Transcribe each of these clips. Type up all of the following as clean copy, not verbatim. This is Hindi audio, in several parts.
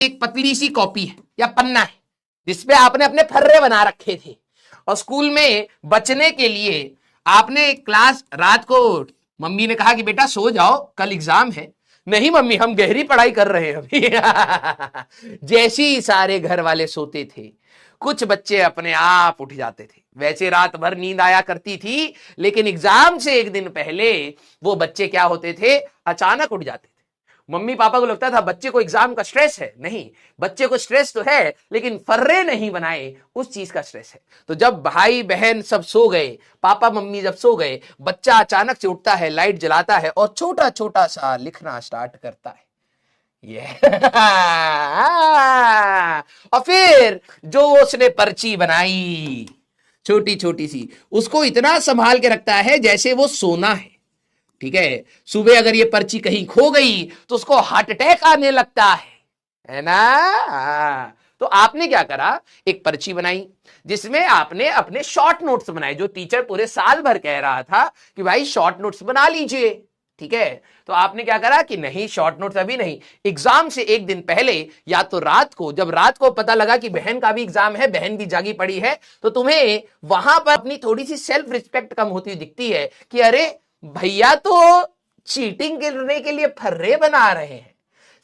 एक पतली सी कॉपी है या पन्ना है जिसपे आपने अपने फर्रे बना रखे थे, और स्कूल में बचने के लिए आपने क्लास रात को, मम्मी ने कहा कि बेटा सो जाओ कल एग्जाम है, नहीं मम्मी हम गहरी पढ़ाई कर रहे हैं अभी जैसे ही सारे घर वाले सोते थे, कुछ बच्चे अपने आप उठ जाते थे। वैसे रात भर नींद आया करती थी, लेकिन एग्जाम से एक दिन पहले वो बच्चे क्या होते थे, अचानक उठ जाते थे। मम्मी पापा को लगता था बच्चे को एग्जाम का स्ट्रेस है, नहीं, बच्चे को स्ट्रेस तो है लेकिन फर्रे नहीं बनाए उस चीज का स्ट्रेस है। तो जब भाई बहन सब सो गए, पापा मम्मी जब सो गए, बच्चा अचानक से उठता है, लाइट जलाता है और छोटा छोटा सा लिखना स्टार्ट करता है। और फिर जो उसने पर्ची बनाई छोटी छोटी सी, उसको इतना संभाल के रखता है जैसे वो सोना है। ठीक है, सुबह अगर ये पर्ची कहीं खो गई तो उसको हार्ट अटैक आने लगता है ना। तो आपने क्या करा, एक पर्ची बनाई जिसमें आपने अपने शॉर्ट नोट्स बनाए, जो टीचर पूरे साल भर कह रहा था कि भाई शॉर्ट नोट्स बना लीजिए। ठीक है, तो आपने क्या करा कि नहीं, शॉर्ट नोट्स अभी नहीं, एग्जाम से एक दिन पहले या तो रात को, जब रात को पता लगा कि बहन का भी एग्जाम है, बहन भी जागी पड़ी है, तो तुम्हें वहां पर अपनी थोड़ी सी सेल्फ रिस्पेक्ट कम होती दिखती है कि अरे भैया तो चीटिंग करने के लिए फर्रे बना रहे हैं।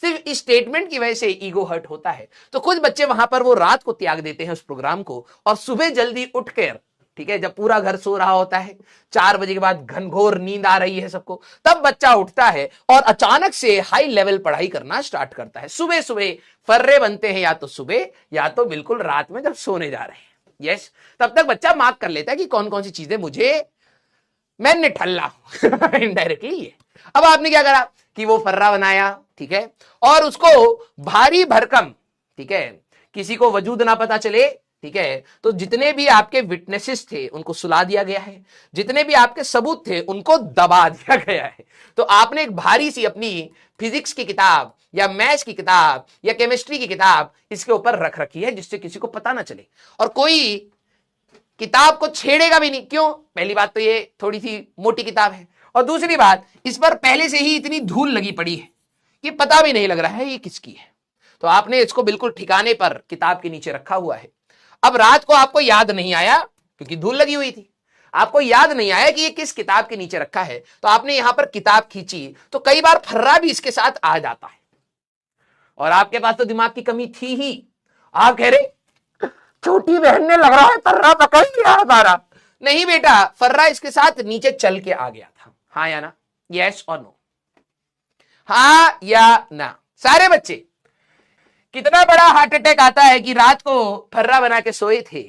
सिर्फ इस स्टेटमेंट की वजह से ईगो हर्ट होता है। तो कुछ बच्चे वहां पर वो रात को त्याग देते हैं उस प्रोग्राम को, और सुबह जल्दी उठकर, ठीक है, जब पूरा घर सो रहा होता है, 4 बजे के बाद घनघोर नींद आ रही है सबको, तब बच्चा उठता है और अचानक से हाई लेवल पढ़ाई करना स्टार्ट करता है। सुबह सुबह फर्रे बनते हैं या तो सुबह या तो बिल्कुल रात में जब सोने जा रहे हैं। यस, तब तक बच्चा मार्क कर लेता है कि कौन कौन सी चीजें मैं निठल्ला हूं इनडायरेक्टली ये। अब आपने क्या करा कि वो फर्रा बनाया, ठीक है, और उसको भारी भरकम, ठीक है, किसी को वजूद ना पता चले, ठीक है, तो जितने भी आपके विटनेसेस थे उनको सुला दिया गया है, जितने भी आपके सबूत थे उनको दबा दिया गया है। तो आपने एक भारी सी अपनी फिजिक्स की किताब या मैथ्स की किताब या केमिस्ट्री की किताब इसके ऊपर रख रखी है, जिससे किसी को पता ना चले, और कोई किताब को छेड़ेगा भी नहीं। क्यों? पहली बात तो ये थोड़ी सी मोटी किताब है, और दूसरी बात इस पर पहले से ही इतनी धूल लगी पड़ी है कि पता भी नहीं लग रहा है ये किसकी है। तो आपने इसको बिल्कुल ठिकाने पर किताब के नीचे रखा हुआ है। अब रात को आपको याद नहीं आया क्योंकि धूल लगी हुई थी, आपको याद नहीं आया कि ये किस किताब के नीचे रखा है, तो आपने यहां पर किताब खींची, तो कई बार फर्रा भी इसके साथ आ जाता है, और आपके पास तो दिमाग की कमी थी ही। आप कह रहे छोटी बहन ने लग रहा है फर्रा पकड़ लिया हमारा। नहीं बेटा, फर्रा इसके साथ नीचे चल के आ गया था। हाँ या ना, यस और नो, हाँ या ना। सारे बच्चे, कितना बड़ा हार्ट अटैक आता है कि रात को फर्रा बना के सोए थे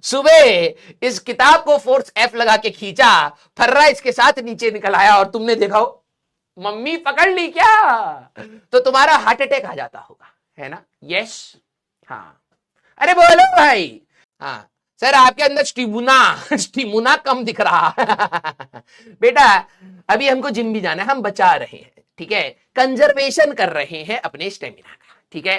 सुबह इस किताब को फोर्स एफ लगा के खींचा, फर्रा इसके साथ नीचे निकल आया और तुमने देखा हो मम्मी पकड़ ली क्या, तो तुम्हारा हार्ट अटैक आ जाता होगा, है ना। यस, हाँ, अरे बोलो भाई। हाँ सर, आपके अंदर स्टिमुना कम दिख रहा बेटा अभी हमको जिम भी जाना है, हम बचा रहे हैं, ठीक है, कंजर्वेशन कर रहे हैं अपने स्टेमिना का, ठीक है।